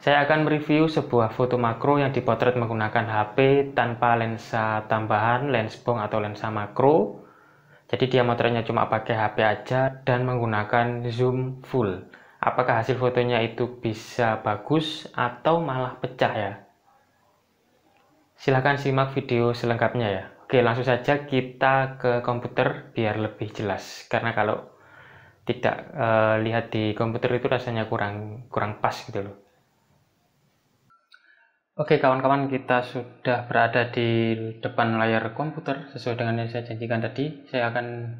Saya akan mereview sebuah foto makro yang dipotret menggunakan HP tanpa lensa tambahan, lens bong atau lensa makro. Jadi dia motretnya cuma pakai HP aja dan menggunakan zoom full. Apakah hasil fotonya itu bisa bagus atau malah pecah ya? Silahkan simak video selengkapnya ya. Oke, langsung saja kita ke komputer biar lebih jelas. Karena kalau tidak lihat di komputer itu rasanya kurang pas gitu loh. Oke kawan-kawan, kita sudah berada di depan layar komputer. Sesuai dengan yang saya janjikan tadi, saya akan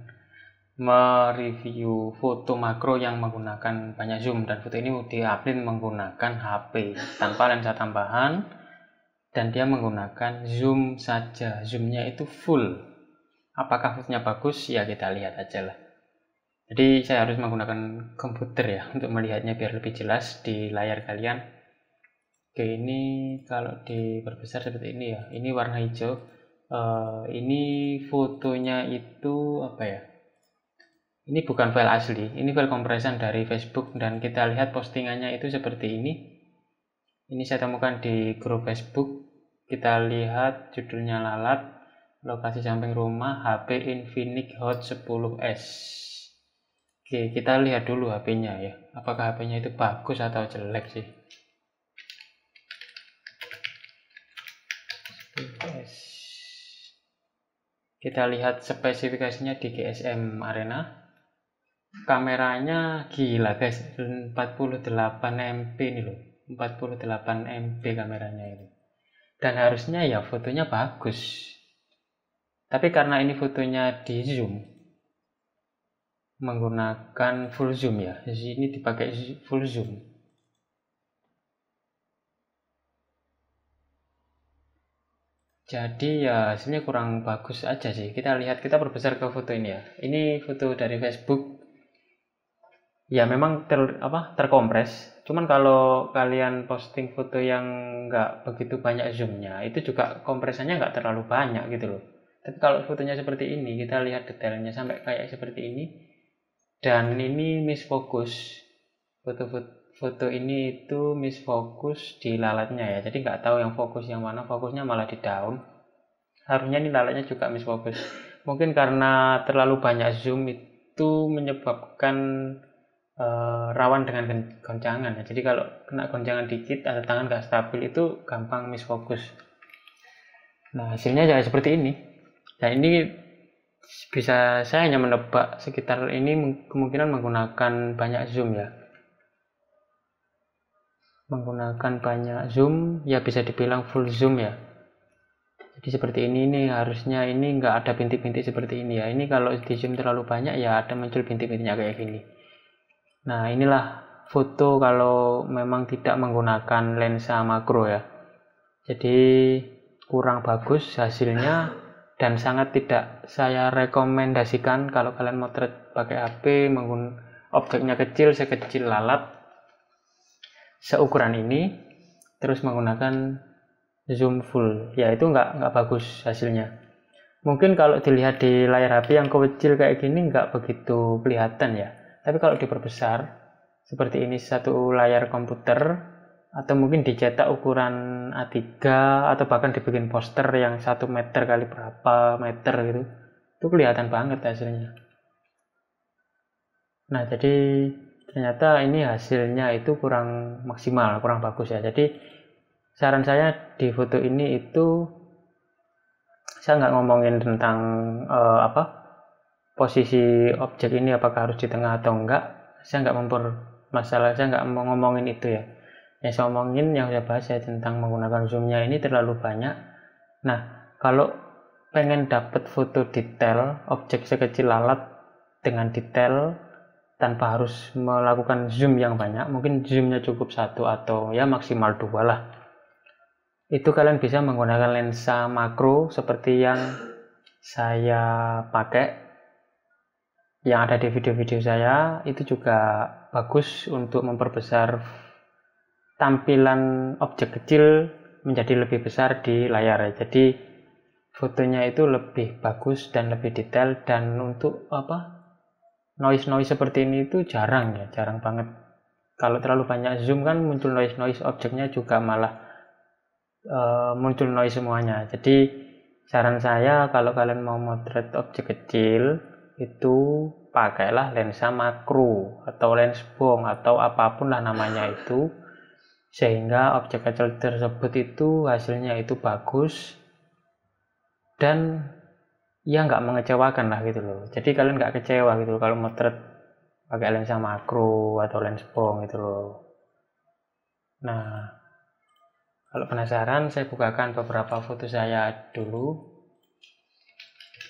mereview foto makro yang menggunakan banyak zoom, dan foto ini diupload menggunakan HP tanpa lensa tambahan dan dia menggunakan zoom saja. Zoomnya itu full. Apakah fotonya bagus? Ya kita lihat aja lah. Jadi saya harus menggunakan komputer ya untuk melihatnya biar lebih jelas di layar kalian. Oke, ini kalau diperbesar seperti ini ya. Ini warna hijau. Ini fotonya itu apa ya? Ini bukan file asli. Ini file compression dari Facebook dan kita lihat postingannya itu seperti ini. Ini saya temukan di grup Facebook. Kita lihat judulnya lalat, lokasi samping rumah, HP Infinix Hot 10s. Oke, kita lihat dulu HP-nya ya. Apakah HP-nya itu bagus atau jelek sih? Kita lihat spesifikasinya di GSM Arena. Kameranya gila guys, 48 MP ini loh, 48 MP kameranya ini. Dan harusnya ya fotonya bagus. Tapi karena ini fotonya di zoom, menggunakan full zoom ya. Ini dipakai full zoom. Jadi ya hasilnya kurang bagus aja sih. Kita lihat, kita perbesar ke foto ini ya. Ini foto dari Facebook. Ya memang terkompres. Cuman kalau kalian posting foto yang nggak begitu banyak zoomnya, itu juga kompresannya nggak terlalu banyak gitu loh. Tapi kalau fotonya seperti ini, kita lihat detailnya sampai kayak seperti ini. Dan ini misfokus. Foto ini itu misfokus di lalatnya ya, jadi nggak tahu yang fokus yang mana, fokusnya malah di daun. Harusnya ini lalatnya juga misfokus. Mungkin karena terlalu banyak zoom itu menyebabkan rawan dengan goncangan ya. Jadi kalau kena goncangan dikit atau tangan nggak stabil itu gampang misfokus. Nah hasilnya ya seperti ini. Dan ini bisa saya hanya menebak sekitar ini kemungkinan menggunakan banyak zoom ya. Menggunakan banyak zoom ya, bisa dibilang full zoom ya. Jadi seperti ini nih, harusnya ini nggak ada bintik-bintik seperti ini ya. Ini kalau di zoom terlalu banyak ya ada muncul bintik-bintiknya kayak gini. Nah inilah foto kalau memang tidak menggunakan lensa makro ya. Jadi kurang bagus hasilnya dan sangat tidak saya rekomendasikan kalau kalian motret pakai HP, objeknya kecil, sekecil lalat seukuran ini, terus menggunakan zoom full, ya itu nggak bagus hasilnya. Mungkin kalau dilihat di layar HP yang kecil kayak gini nggak begitu kelihatan ya, tapi kalau diperbesar seperti ini satu layar komputer, atau mungkin dicetak ukuran A3 atau bahkan dibikin poster yang 1 meter kali berapa meter gitu, itu kelihatan banget hasilnya. Nah jadi ternyata ini hasilnya itu kurang maksimal, kurang bagus ya. Jadi saran saya di foto ini itu saya nggak ngomongin tentang posisi objek ini apakah harus di tengah atau enggak. Saya nggak saya nggak mau ngomongin itu ya. Yang saya omongin, yang saya bahas ya tentang menggunakan zoomnya ini terlalu banyak. Nah kalau pengen dapat foto detail objek sekecil lalat dengan detail tanpa harus melakukan zoom yang banyak, mungkin zoomnya cukup 1 atau ya maksimal 2 lah. Itu kalian bisa menggunakan lensa makro seperti yang saya pakai, yang ada di video-video saya. Itu juga bagus untuk memperbesar tampilan objek kecil menjadi lebih besar di layar. Jadi fotonya itu lebih bagus dan lebih detail, dan untuk noise seperti ini itu jarang banget. Kalau terlalu banyak zoom kan muncul noise objeknya juga malah muncul noise semuanya. Jadi saran saya kalau kalian mau motret objek kecil itu pakailah lensa makro atau lens bong atau apapun lah namanya itu, sehingga objek kecil tersebut itu hasilnya itu bagus dan ya nggak mengecewakan lah gitu loh. Jadi kalian nggak kecewa gitu loh kalau motret pakai lensa makro atau lens bong gitu loh. Nah, kalau penasaran, saya bukakan beberapa foto saya dulu.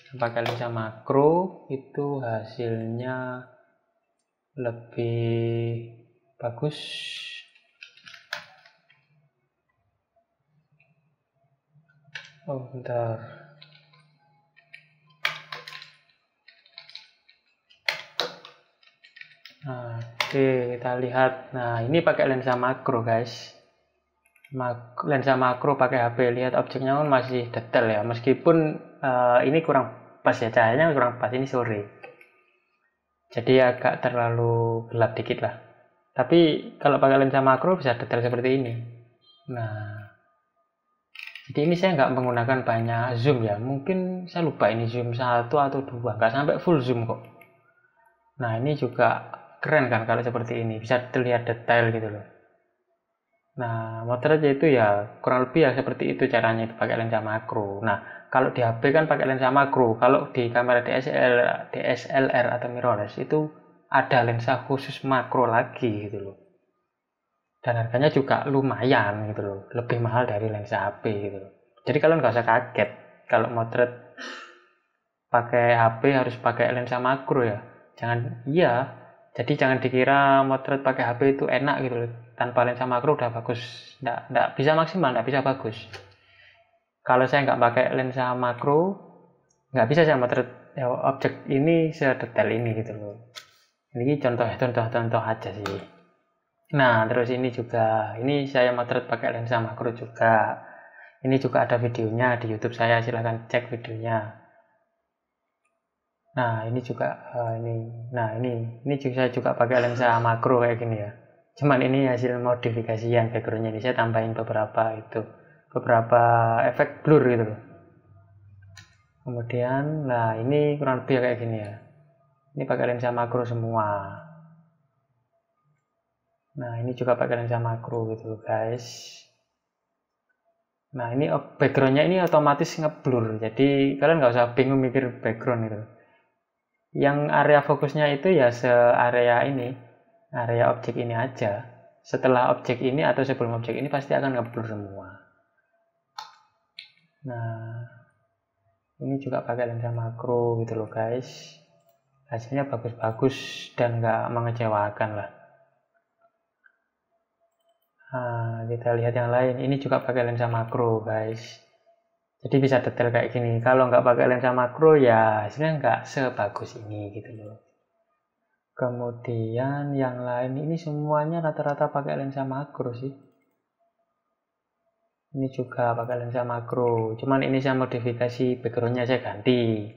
Pakai lensa makro itu hasilnya lebih bagus. Oh, bentar. Nah, oke, kita lihat. Nah, ini pakai lensa makro, guys. Lensa makro pakai HP, lihat objeknya kan masih detail ya, meskipun ini kurang pas ya, cahayanya kurang pas, ini sore jadi agak terlalu gelap dikit lah, tapi kalau pakai lensa makro bisa detail seperti ini. Nah, jadi ini saya nggak menggunakan banyak zoom ya, mungkin saya lupa ini zoom 1 atau 2, nggak sampai full zoom kok. Nah, ini juga keren kan kalau seperti ini, bisa terlihat detail gitu loh. Nah, motret itu ya kurang lebih ya seperti itu caranya itu pakai lensa makro. Nah, kalau di HP kan pakai lensa makro. Kalau di kamera DSLR atau mirrorless itu ada lensa khusus makro lagi gitu loh. Dan harganya juga lumayan gitu loh, lebih mahal dari lensa HP gitu loh. Jadi kalian nggak usah kaget kalau motret pakai HP harus pakai lensa makro ya. Jadi jangan dikira motret pakai HP itu enak gitu loh. Tanpa lensa makro udah bagus, nggak bisa maksimal, nggak bisa bagus. Kalau saya nggak pakai lensa makro, nggak bisa saya motret ya, objek ini sedetail ini gitu loh. Ini contoh aja sih. Nah, terus ini saya motret pakai lensa makro juga. Ini juga ada videonya di YouTube saya, silahkan cek videonya. Nah, ini juga ini juga saya juga pakai lensa makro kayak gini ya. Cuman ini hasil modifikasian backgroundnya, ini saya tambahin beberapa efek blur gitu loh. Kemudian, nah ini kurang lebih kayak gini ya. Ini pakai lensa makro semua. Nah, ini juga pakai lensa makro gitu loh, guys. Nah, ini backgroundnya ini otomatis ngeblur. Jadi kalian nggak usah bingung mikir background gitu. Yang area fokusnya itu ya area objek ini aja. Setelah objek ini atau sebelum objek ini pasti akan ngeblur semua. Nah, ini juga pakai lensa makro gitu loh, guys. Hasilnya bagus-bagus dan nggak mengecewakan lah. Nah, kita lihat yang lain. Ini juga pakai lensa makro, guys. Jadi bisa detail kayak gini. Kalau nggak pakai lensa makro ya hasilnya nggak sebagus ini gitu loh. Kemudian yang lain ini semuanya rata-rata pakai lensa makro sih. Ini juga pakai lensa makro. Cuman ini saya modifikasi backgroundnya, saya ganti.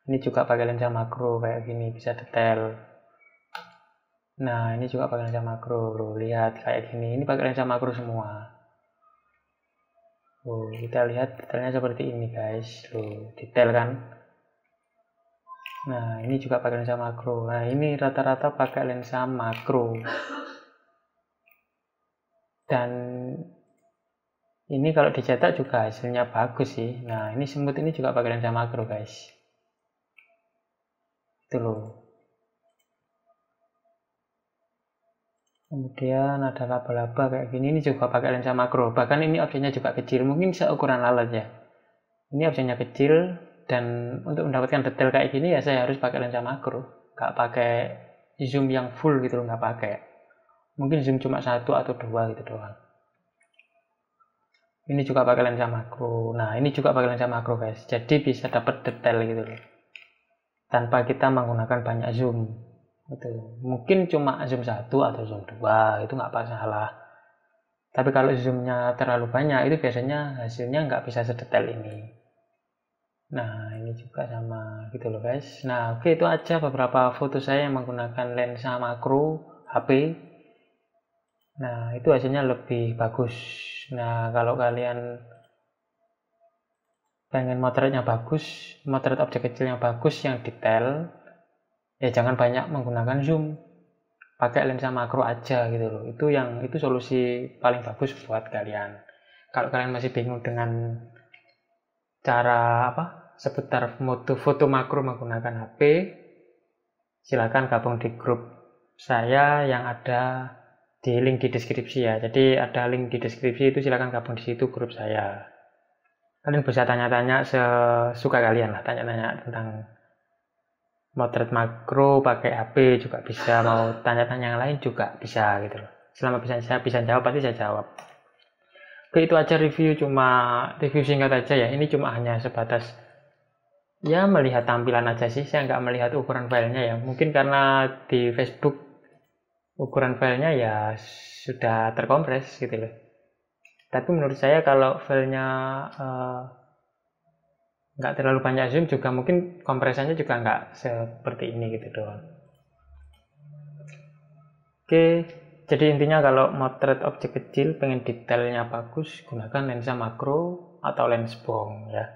Ini juga pakai lensa makro kayak gini, bisa detail. Nah, ini juga pakai lensa makro. Loh, lihat kayak gini. Ini pakai lensa makro semua. Oh, kita lihat detailnya seperti ini, guys. Loh, detail kan? Nah, ini juga pakai lensa makro. Nah, ini rata-rata pakai lensa makro. Dan ini kalau dicetak juga hasilnya bagus sih. Nah, ini semut ini juga pakai lensa makro, guys. Itu loh. Kemudian ada laba-laba kayak gini, ini juga pakai lensa makro. Bahkan ini objeknya juga kecil, mungkin seukuran lalat ya. Ini objeknya kecil, dan untuk mendapatkan detail kayak gini ya saya harus pakai lensa makro. Nggak pakai zoom yang full gitu loh, nggak pakai. Mungkin zoom cuma 1 atau 2 gitu doang. Ini juga pakai lensa makro. Nah, ini juga pakai lensa makro, guys. Jadi bisa dapat detail gitu loh. Tanpa kita menggunakan banyak zoom. Gitu. Mungkin cuma zoom 1 atau zoom 2 itu nggak masalah. Tapi kalau zoomnya terlalu banyak itu biasanya hasilnya nggak bisa sedetail ini. Nah, ini juga sama gitu loh, guys. Nah, oke, itu aja beberapa foto saya yang menggunakan lensa makro HP. Nah, itu hasilnya lebih bagus. Nah, kalau kalian pengen motretnya bagus, motret objek kecil yang bagus, yang detail, ya jangan banyak menggunakan zoom. Pakai lensa makro aja gitu loh. Itu solusi paling bagus buat kalian. Kalau kalian masih bingung dengan cara seputar foto makro menggunakan HP, silakan gabung di grup saya yang ada di link di deskripsi ya. Jadi ada link di deskripsi itu, silakan gabung di situ grup saya. Kalian bisa tanya-tanya sesuka kalian lah, tanya-tanya tentang motret makro pakai HP juga bisa, mau tanya-tanya yang lain juga bisa gitu loh. Selama saya bisa jawab, pasti saya jawab. Oke, itu aja review singkat aja ya. Ini cuma hanya sebatas ya melihat tampilan aja sih, saya nggak melihat ukuran filenya ya. Mungkin karena di Facebook ukuran filenya ya sudah terkompres gitu loh. Tapi menurut saya kalau filenya nggak terlalu banyak zoom juga, mungkin kompresannya juga nggak seperti ini gitu doang. Oke, jadi intinya kalau motret objek kecil pengen detailnya bagus, gunakan lensa makro atau lens bong ya.